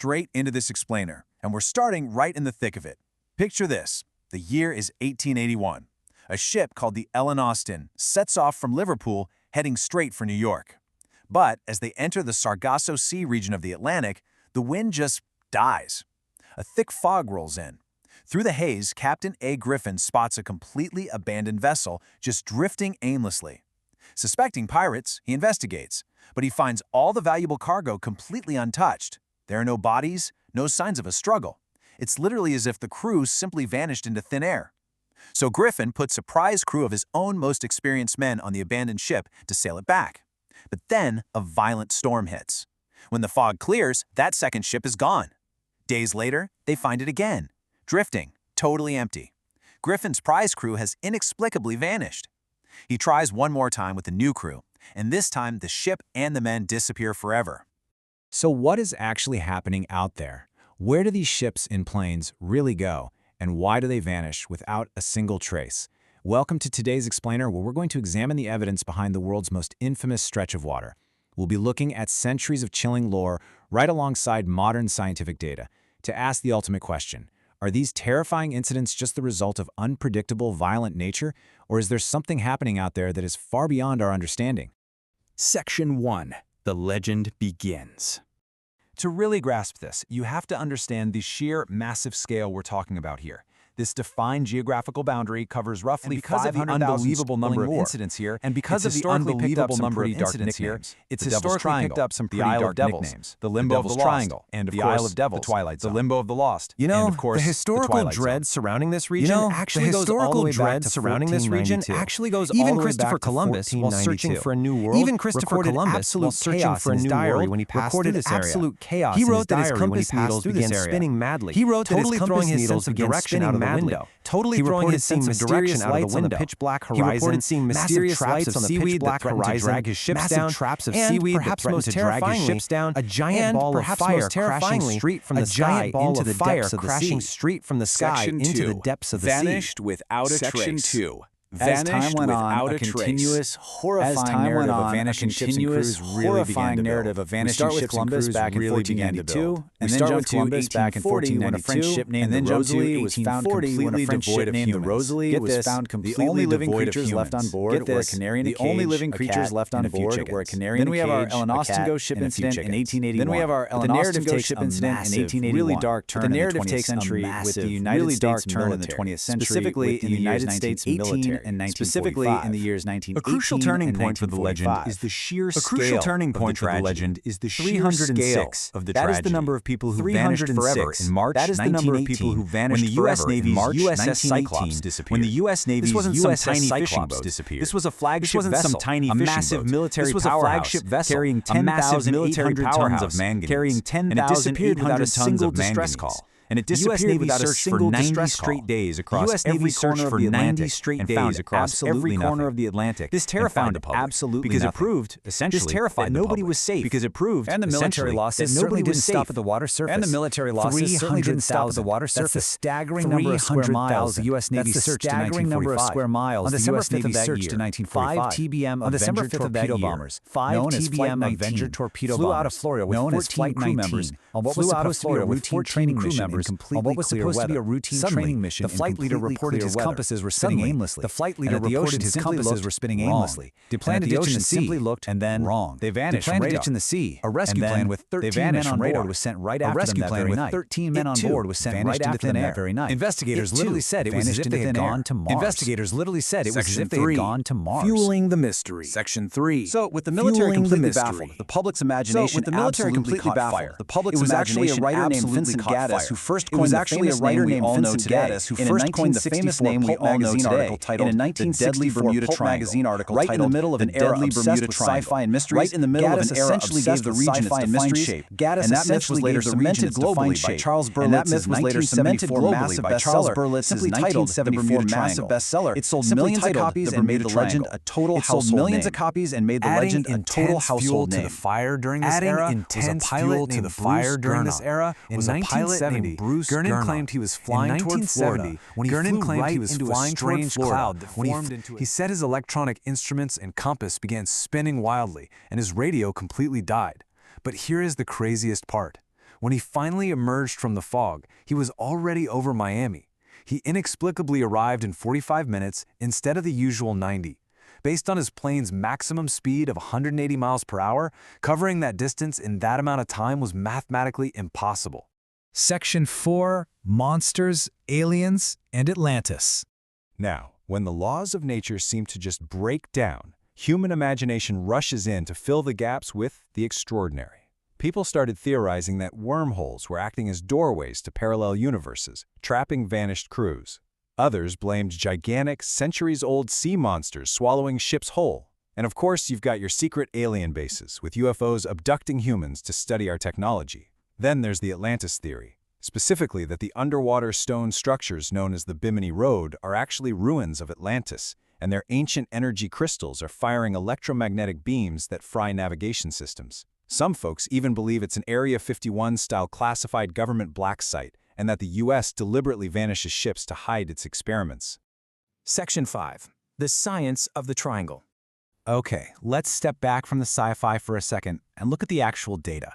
straight into this explainer, and we're starting right in the thick of it. Picture this. The year is 1881. A ship called the Ellen Austin sets off from Liverpool, heading straight for New York. But as they enter the Sargasso Sea region of the Atlantic, the wind just dies. A thick fog rolls in. Through the haze, Captain A. Griffin spots a completely abandoned vessel just drifting aimlessly. Suspecting pirates, he investigates, but he finds all the valuable cargo completely untouched. There are no bodies, no signs of a struggle. It's literally as if the crew simply vanished into thin air. So Griffin puts a prize crew of his own most experienced men on the abandoned ship to sail it back. But then a violent storm hits. When the fog clears, that second ship is gone. Days later, they find it again, drifting, totally empty. Griffin's prize crew has inexplicably vanished. He tries one more time with the new crew, and this time the ship and the men disappear forever. So what is actually happening out there? Where do these ships and planes really go, and why do they vanish without a single trace? Welcome to today's explainer, where we're going to examine the evidence behind the world's most infamous stretch of water. We'll be looking at centuries of chilling lore right alongside modern scientific data to ask the ultimate question. Are these terrifying incidents just the result of unpredictable, violent nature, or is there something happening out there that is far beyond our understanding? Section 1. The legend begins. To really grasp this, you have to understand the sheer massive scale we're talking about here. This defined geographical boundary covers roughly 500,000 unbelievable number of incidents here, and because of the unbelievable number of incidents here, it's historically picked up some pretty dark nicknames. The Limbo of the Triangle, and the Isle of Devils, the Twilight Zone, the Limbo of the Lost, and of course, the historical dread surrounding this region actually goes all the way back to 1492. Even Christopher Columbus, while searching for a new world, recorded absolute chaos in his diary when he passed through this area. He wrote that his compass needles began spinning madly. He wrote that his compass needles began spinning madly, totally throwing his sense of direction out of the window. Pitch-black horizon. He reported seeing mysterious lights on the pitch-black horizon, drag his ships down, traps of seaweed, perhaps most terrifyingly, a giant ball of fire crashing straight from the sky into the depths of the sea. Straight from the sky into the depths of the sea. Vanished without a trace. Section 2. As time went on, a continuous, horrifying narrative of vanishing ships and crews really began to build. We start with Columbus back in 1492, and then jump to Columbus back in 1492, when a French ship named the Rosalie was found completely devoid of humans. The Rosalie was found completely devoid of humans. The only living creatures left on board were a canary and a cage, the only living creatures left on board were a canary and a cage, a cat, and a few chickens. Then we have our Ellen Austin ghost ship incident in 1881. Then we have our Ellen Austin ghost ship incident in 1881. Really dark turn in the 20th century with the United States military, in the 20th century, specifically in the United States military. Specifically in the years 1918 A crucial turning point for the 1945. legend is the sheer scale of the tragedy. That is the number of people who vanished forever in March 1918. That is the number of people who vanished when the U.S. forever Navy's in March USS 1918. Cyclops disappeared. When the U.S. Navy's This wasn't USS some tiny Cyclops fishing boat. disappeared. This was a flagship This wasn't vessel, some tiny a fishing massive boat. military This was a powerhouse flagship vessel carrying a massive 10,800 tons of powerhouse, manganese, carrying and it disappeared without a 10,800 single tons of distress manganese. call. And it disappeared without a single 90 straight days across every corner of the Atlantic, and found across every corner of the Atlantic. This terrified the public absolutely because it proved essentially that nobody was safe. Because it proved and the military losses certainly didn't stop at the water surface. And the military losses certainly didn't stop at the water surface. That's a staggering number of square miles the U.S. Navy searched in 1945. On December 5th of that year, 5 TBM Avenger torpedo bombers, 5 TBM Avenger torpedo bombers, flew out of Florida with 14 crew members on what was supposed to be a routine training mission on what was supposed to be a routine training mission. The flight leader reported his compasses were spinning aimlessly. The flight leader reported his compasses were spinning aimlessly. Deployed the ocean simply looked and then wrong. They vanished from radar. In the sea. A rescue plane with 13 men on board was sent right after them that very night. 13 men on board was sent right after them that very night. Investigators literally said it was as if they had gone to Mars. Investigators literally said it was as if they had gone to Mars. Fueling the mystery. Section 3. So, with the military completely baffled, the public's imagination absolutely caught fire. The public's imagination absolutely caught fire. Who first coined the famous writer named Vincent Gaddis, who first coined the famous name we all know today, in a 1964 Pulp magazine article right in the middle of an era obsessed with sci-fi and mysteries. Right in the middle of an era obsessed with sci-fi and mysteries. Gaddis essentially later cemented globally by Charles Berlitz's 1974 massive bestseller, simply titled The Bermuda Triangle. It sold millions of copies and made the legend a total household name. It sold millions of copies and made the legend a total household name. Adding intense fuel to the fire during this era was a pilot named Bruce Gurnon. In 1970, Gurnon claimed he was flying toward Florida when he flew right into a strange cloud that formed into it. He said his electronic instruments and compass began spinning wildly, and his radio completely died. But here is the craziest part. When he finally emerged from the fog, he was already over Miami. He inexplicably arrived in 45 minutes instead of the usual 90. Based on his plane's maximum speed of 180 miles per hour, covering that distance in that amount of time was mathematically impossible. Section 4: Monsters, Aliens, and Atlantis. Now, when the laws of nature seem to just break down, human imagination rushes in to fill the gaps with the extraordinary. People started theorizing that wormholes were acting as doorways to parallel universes, trapping vanished crews. Others blamed gigantic, centuries-old sea monsters swallowing ships whole. And of course, you've got your secret alien bases, with UFOs abducting humans to study our technology. Then there's the Atlantis theory, specifically that the underwater stone structures known as the Bimini Road are actually ruins of Atlantis, and their ancient energy crystals are firing electromagnetic beams that fry navigation systems. Some folks even believe it's an Area 51-style classified government black site, and that the U.S. deliberately vanishes ships to hide its experiments. Section 5: The Science of the Triangle. Okay, let's step back from the sci-fi for a second and look at the actual data.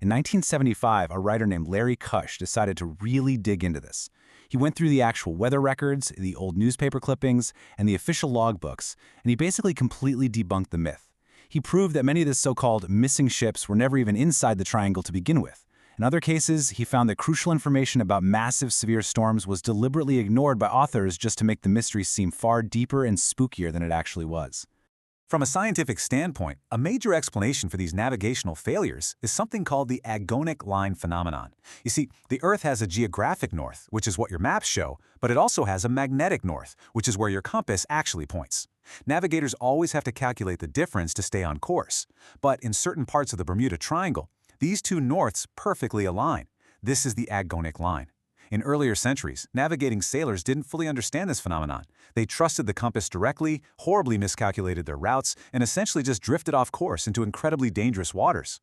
In 1975, a writer named Larry Kush decided to really dig into this. He went through the actual weather records, the old newspaper clippings, and the official logbooks, and he basically completely debunked the myth. He proved that many of the so-called missing ships were never even inside the triangle to begin with. In other cases, he found that crucial information about massive severe storms was deliberately ignored by authors just to make the mystery seem far deeper and spookier than it actually was. From a scientific standpoint, a major explanation for these navigational failures is something called the agonic line phenomenon. You see, the Earth has a geographic north, which is what your maps show, but it also has a magnetic north, which is where your compass actually points. Navigators always have to calculate the difference to stay on course. But in certain parts of the Bermuda Triangle, these two norths perfectly align. This is the agonic line. In earlier centuries, navigating sailors didn't fully understand this phenomenon. They trusted the compass directly, horribly miscalculated their routes, and essentially just drifted off course into incredibly dangerous waters.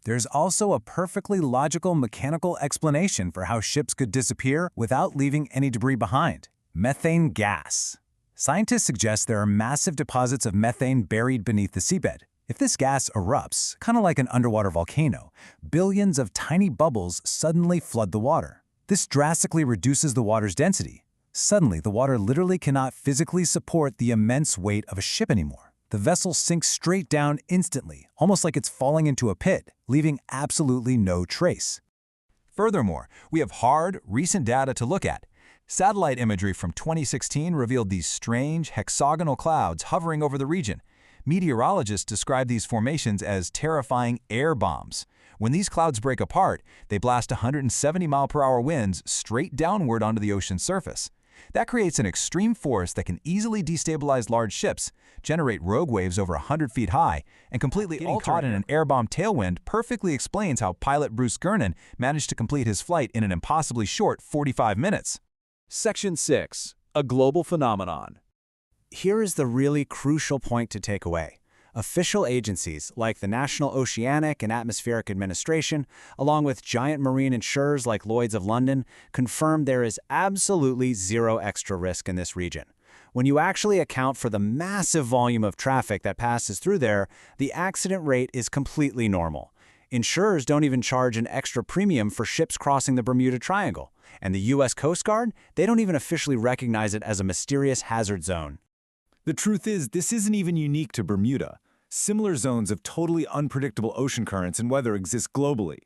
There's also a perfectly logical mechanical explanation for how ships could disappear without leaving any debris behind: methane gas. Scientists suggest there are massive deposits of methane buried beneath the seabed. If this gas erupts, kind of like an underwater volcano, billions of tiny bubbles suddenly flood the water. This drastically reduces the water's density. Suddenly, the water literally cannot physically support the immense weight of a ship anymore. The vessel sinks straight down instantly, almost like it's falling into a pit, leaving absolutely no trace. Furthermore, we have hard, recent data to look at. Satellite imagery from 2016 revealed these strange, hexagonal clouds hovering over the region. Meteorologists describe these formations as terrifying air bombs. When these clouds break apart, they blast 170-mile-per-hour winds straight downward onto the ocean's surface. That creates an extreme force that can easily destabilize large ships, generate rogue waves over 100 feet high, and completely getting caught in an air bomb tailwind perfectly explains how pilot Bruce Gernon managed to complete his flight in an impossibly short 45 minutes. Section 6: A Global Phenomenon. Here is the really crucial point to take away. Official agencies like the National Oceanic and Atmospheric Administration, along with giant marine insurers like Lloyd's of London, confirm there is absolutely zero extra risk in this region. When you actually account for the massive volume of traffic that passes through there, the accident rate is completely normal. Insurers don't even charge an extra premium for ships crossing the Bermuda Triangle. And the U.S. Coast Guard, they don't even officially recognize it as a mysterious hazard zone. The truth is, this isn't even unique to Bermuda. Similar zones of totally unpredictable ocean currents and weather exist globally.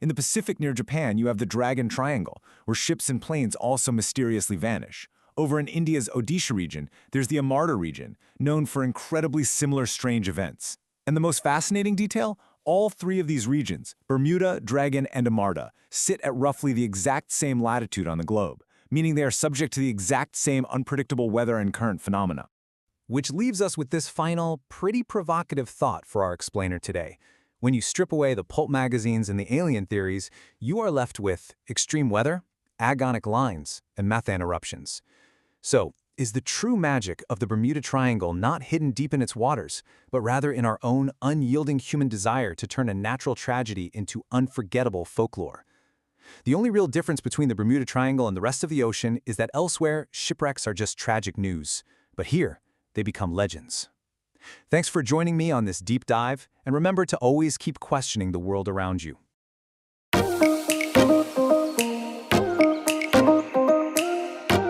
In the Pacific near Japan, you have the Dragon Triangle, where ships and planes also mysteriously vanish. Over in India's Odisha region, there's the Amarta region, known for incredibly similar strange events. And the most fascinating detail? All three of these regions, Bermuda, Dragon, and Amarta, sit at roughly the exact same latitude on the globe, meaning they are subject to the exact same unpredictable weather and current phenomena. Which leaves us with this final, pretty provocative thought for our explainer today. When you strip away the pulp magazines and the alien theories, you are left with extreme weather, agonic lines, and methane eruptions. So, is the true magic of the Bermuda Triangle not hidden deep in its waters, but rather in our own unyielding human desire to turn a natural tragedy into unforgettable folklore? The only real difference between the Bermuda Triangle and the rest of the ocean is that elsewhere, shipwrecks are just tragic news. But here, they become legends. Thanks for joining me on this deep dive, and remember to always keep questioning the world around you.